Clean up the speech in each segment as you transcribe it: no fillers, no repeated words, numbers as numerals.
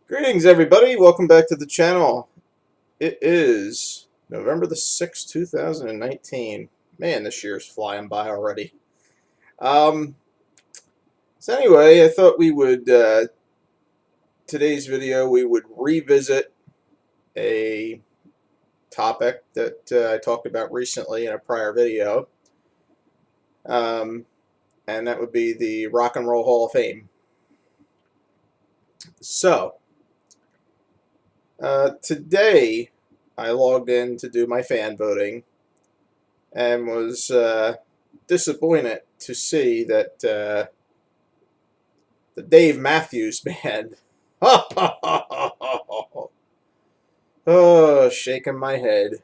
Greetings, everybody. Welcome back to the channel. It is November the 6th, 2019. Man, this year's flying by already. Um, so anyway, I thought today's video, we would revisit a topic that I talked about recently in a prior video. And that would be the Rock and Roll Hall of Fame. So, today I logged in to do my fan voting and was disappointed to see that the Dave Matthews Band, oh, shaking my head,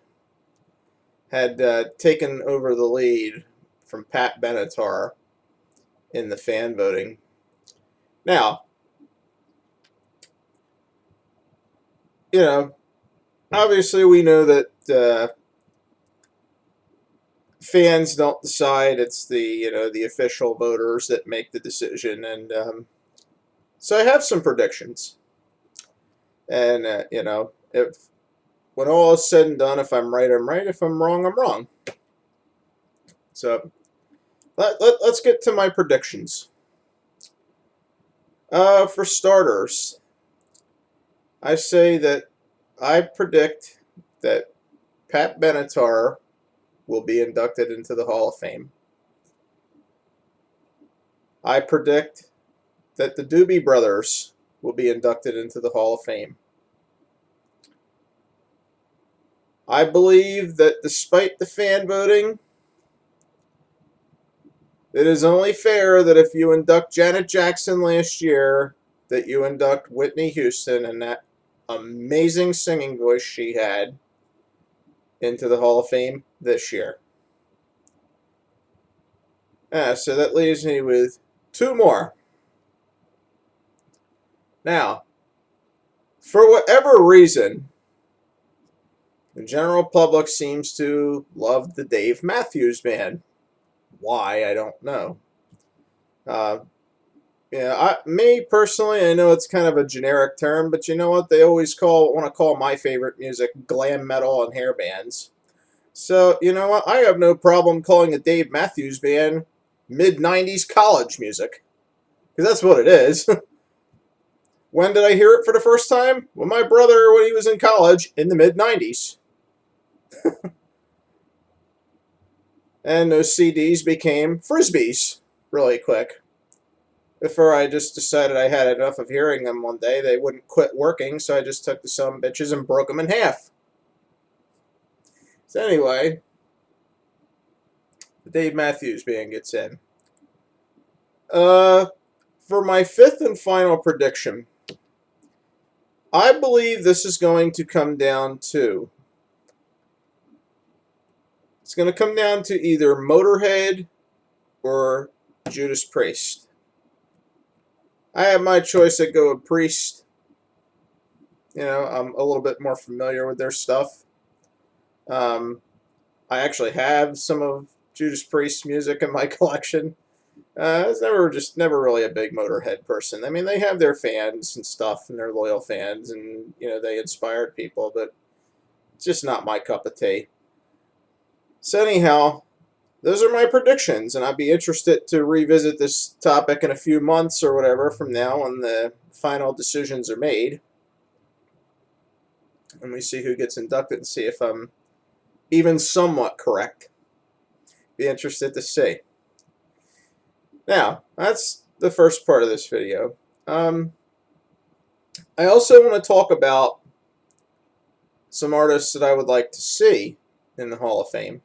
had taken over the lead from Pat Benatar in the fan voting. Now, obviously we know that fans don't decide. It's the official voters that make the decision, and so I have some predictions. And if when all is said and done, if I'm right, I'm right. If I'm wrong, I'm wrong. So let's get to my predictions. For starters, I say that I predict that Pat Benatar will be inducted into the Hall of Fame. I predict that the Doobie Brothers will be inducted into the Hall of Fame. I believe that despite the fan voting, it is only fair that if you induct Janet Jackson last year, that you induct Whitney Houston and that amazing singing voice she had into the Hall of Fame this year. So that leaves me with two more. Now, for whatever reason, the general public seems to love the Dave Matthews Band. Why, I don't know. Me personally, I know it's kind of a generic term, but you know what? They always want to call my favorite music glam metal and hair bands. So, you know what? I have no problem calling the Dave Matthews Band mid-90s college music. Because that's what it is. When did I hear it for the first time? Well, my brother, when he was in college, in the mid-90s. And those CDs became Frisbees really quick. Before I just decided I had enough of hearing them one day, they wouldn't quit working, so I just took the some bitches and broke them in half. So anyway, the Dave Matthews Band gets in. For my fifth and final prediction, I believe this is going to come down to... It's going to come down to either Motorhead or Judas Priest. I have my choice. I go with Priest. I'm a little bit more familiar with their stuff. I actually have some of Judas Priest's music in my collection. I was never really a big Motorhead person. I mean, they have their fans and stuff, and their loyal fans, and they inspired people, but it's just not my cup of tea. So anyhow, those are my predictions, and I'd be interested to revisit this topic in a few months or whatever from now when the final decisions are made. And we see who gets inducted and see if I'm even somewhat correct. Be interested to see. Now, that's the first part of this video. I also want to talk about some artists that I would like to see in the Hall of Fame.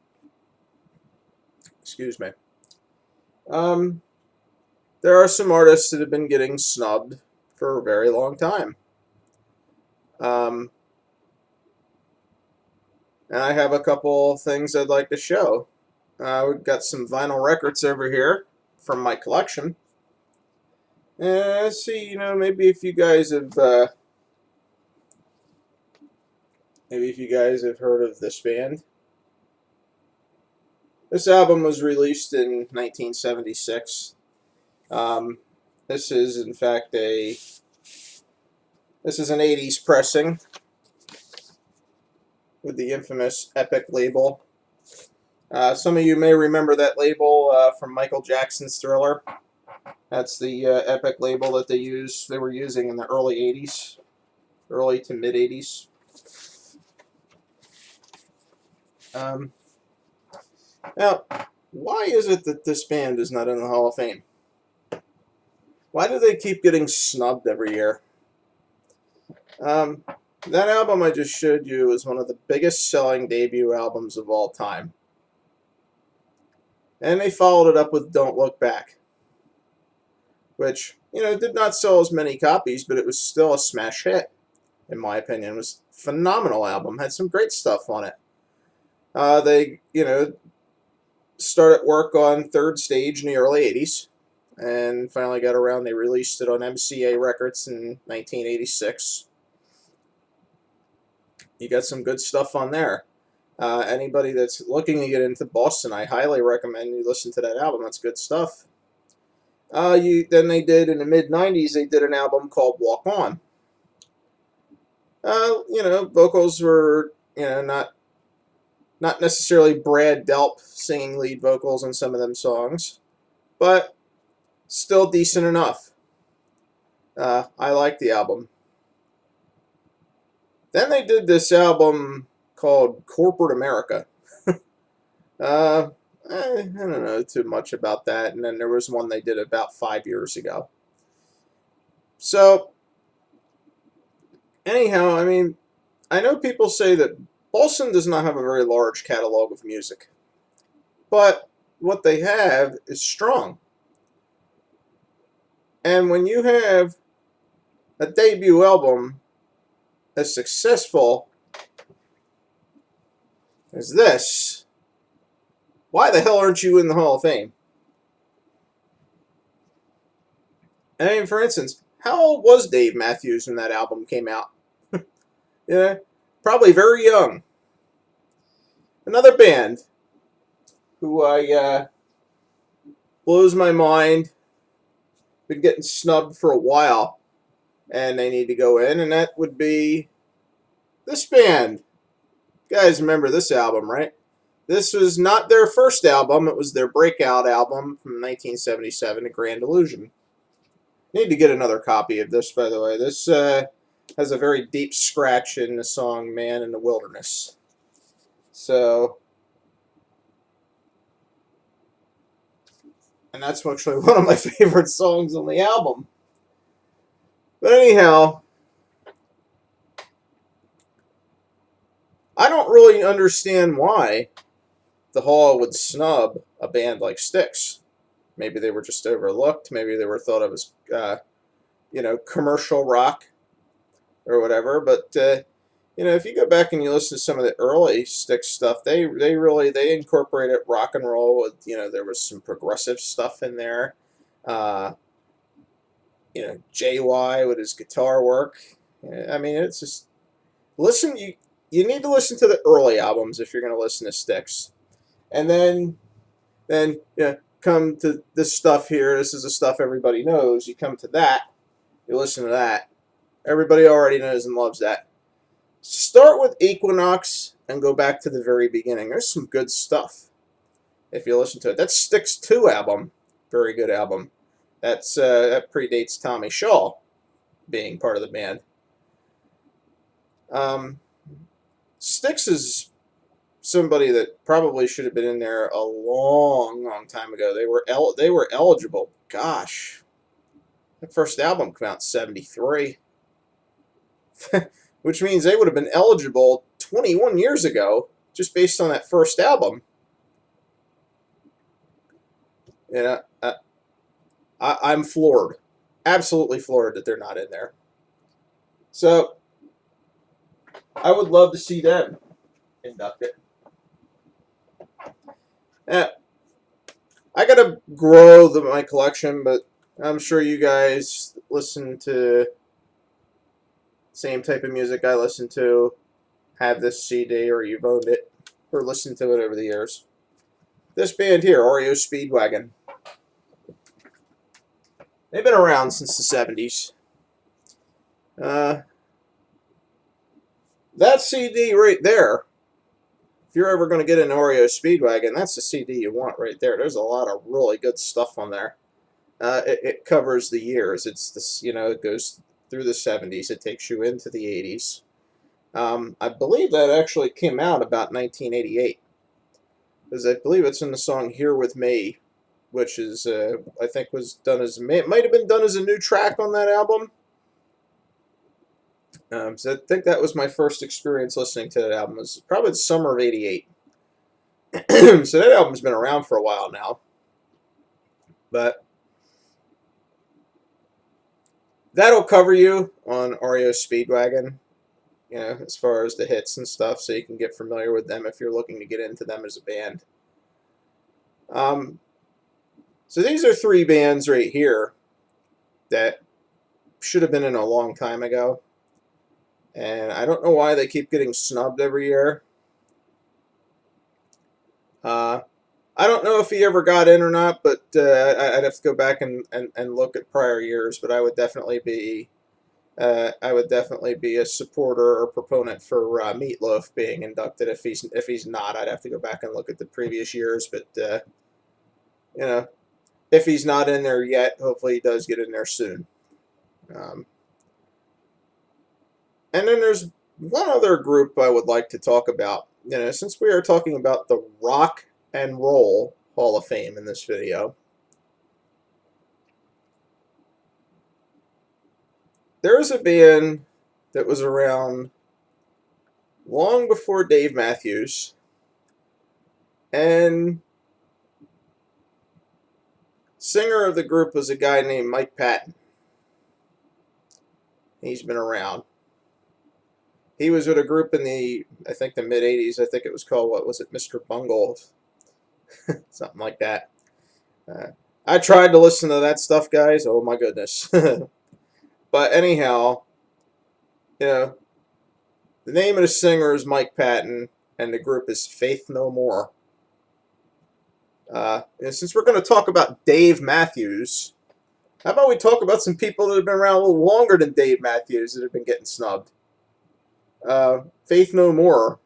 Excuse me. There are some artists that have been getting snubbed for a very long time. And I have a couple things I'd like to show. We've got some vinyl records over here from my collection. And let's see, maybe if you guys have heard of this band. This album was released in 1976. This is, in fact, a This is an 80s pressing with the infamous Epic label. Some of you may remember that label from Michael Jackson's Thriller. That's the Epic label that they were using in the early 80s, early to mid 80s. Now, why is it that this band is not in the Hall of Fame? Why do they keep getting snubbed every year? That album I just showed you is one of the biggest selling debut albums of all time. And they followed it up with Don't Look Back, which, did not sell as many copies, but it was still a smash hit, in my opinion. It was a phenomenal album, had some great stuff on it. They, started work on Third Stage in the early 80s, and finally got around, they released it on MCA Records in 1986. You got some good stuff on there. Anybody that's looking to get into Boston, I highly recommend you listen to that album. That's good stuff. Then they did, in the mid-90s, they did an album called Walk On. Vocals were, not necessarily Brad Delp singing lead vocals on some of them songs, but still decent enough. I like the album. Then they did this album called Corporate America. I don't know too much about that. And then there was one they did about 5 years ago. So, anyhow, I know people say that Boston does not have a very large catalog of music. But what they have is strong. And when you have a debut album as successful as this, why the hell aren't you in the Hall of Fame? For instance, how old was Dave Matthews when that album came out? Probably very young. Another band who blows my mind, been getting snubbed for a while, and they need to go in, and that would be this band. You guys remember this album, right? This was not their first album. It was their breakout album from 1977, A Grand Illusion. Need to get another copy of this, by the way. This has a very deep scratch in the song Man in the Wilderness. So, and that's actually one of my favorite songs on the album. But anyhow, I don't really understand why the Hall would snub a band like Styx. Maybe they were just overlooked. Maybe they were thought of as, commercial rock or whatever. But, if you go back and you listen to some of the early Styx stuff, they incorporated rock and roll with, there was some progressive stuff in there. JY with his guitar work. It's just, you need to listen to the early albums if you're going to listen to Styx. And then come to this stuff here. This is the stuff everybody knows. You come to that, you listen to that. Everybody already knows and loves that. Start with Equinox and go back to the very beginning. There's some good stuff if you listen to it. That's Styx 2 album. Very good album. That predates Tommy Shaw being part of the band. Styx is somebody that probably should have been in there a long, long time ago. They were eligible. Gosh, the first album came out in '73, which means they would have been eligible 21 years ago just based on that first album. I'm floored, absolutely floored that they're not in there. So I would love to see them inducted. I gotta grow my collection, but I'm sure you guys listen to same type of music I listen to, have this CD, or you've owned it, or listened to it over the years. This band here, REO Speedwagon. They've been around since the 70s. That CD right there, if you're ever going to get an Oreo Speedwagon, that's the CD you want right there. There's a lot of really good stuff on there. It covers the years. It's this, it goes through the 70s. It takes you into the 80s. I believe that actually came out about 1988, because I believe it's in the song "Here with Me," which is I think was done as it might have been done as a new track on that album. So I think that was my first experience listening to that album. It was probably the summer of '88. So that album's been around for a while now, but that'll cover you on REO Speedwagon, as far as the hits and stuff, so you can get familiar with them if you're looking to get into them as a band. So these are 3 bands right here that should have been in a long time ago, and I don't know why they keep getting snubbed every year. I don't know if he ever got in or not, but I'd have to go back and look at prior years. But I would definitely be a supporter or proponent for Meatloaf being inducted. If he's not, I'd have to go back and look at the previous years. But if he's not in there yet, hopefully he does get in there soon. And then there's one other group I would like to talk about. Since we are talking about the Rock and Roll Hall of Fame in this video, there's a band that was around long before Dave Matthews, and singer of the group was a guy named Mike Patton. He's been around. He was with a group in the mid 80s. I think it was called, what was it, Mr. Bungle? Something like that. I tried to listen to that stuff, guys. Oh my goodness. But anyhow, the name of the singer is Mike Patton, and the group is Faith No More. And since we're going to talk about Dave Matthews, how about we talk about some people that have been around a little longer than Dave Matthews that have been getting snubbed? Faith No More,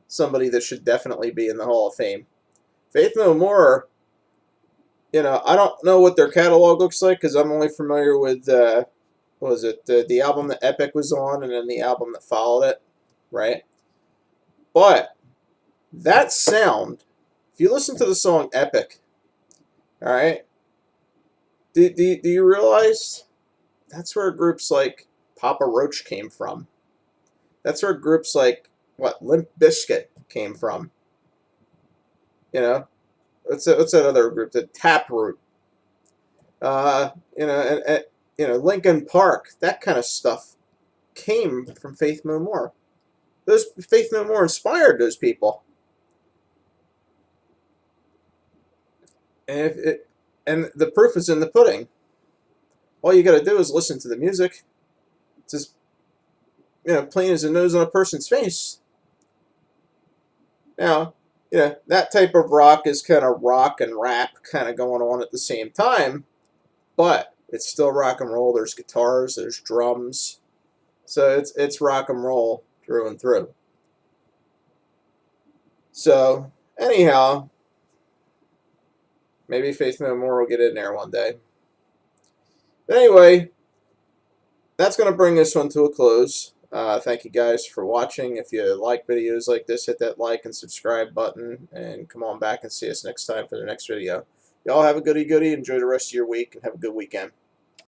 somebody that should definitely be in the Hall of Fame. Faith No More, I don't know what their catalog looks like because I'm only familiar with, what was it, the album that Epic was on and then the album that followed it, right? But that sound, if you listen to the song Epic, all right, do you realize that's where groups like Papa Roach came from? That's where groups like, Limp Bizkit came from. What's that other group? The Taproot. Linkin Park. That kind of stuff came from Faith No More. Those Faith No More inspired those people. And the proof is in the pudding. All you got to do is listen to the music. It's just, plain as a nose on a person's face. Now, that type of rock is kind of rock and rap kind of going on at the same time, but it's still rock and roll. There's guitars, there's drums, so it's rock and roll through and through. So anyhow, maybe Faith No More will get in there one day. But anyway, that's going to bring this one to a close. Thank you guys for watching. If you like videos like this, hit that like and subscribe button, and come on back and see us next time for the next video. Y'all have a goody-goody, enjoy the rest of your week, and have a good weekend.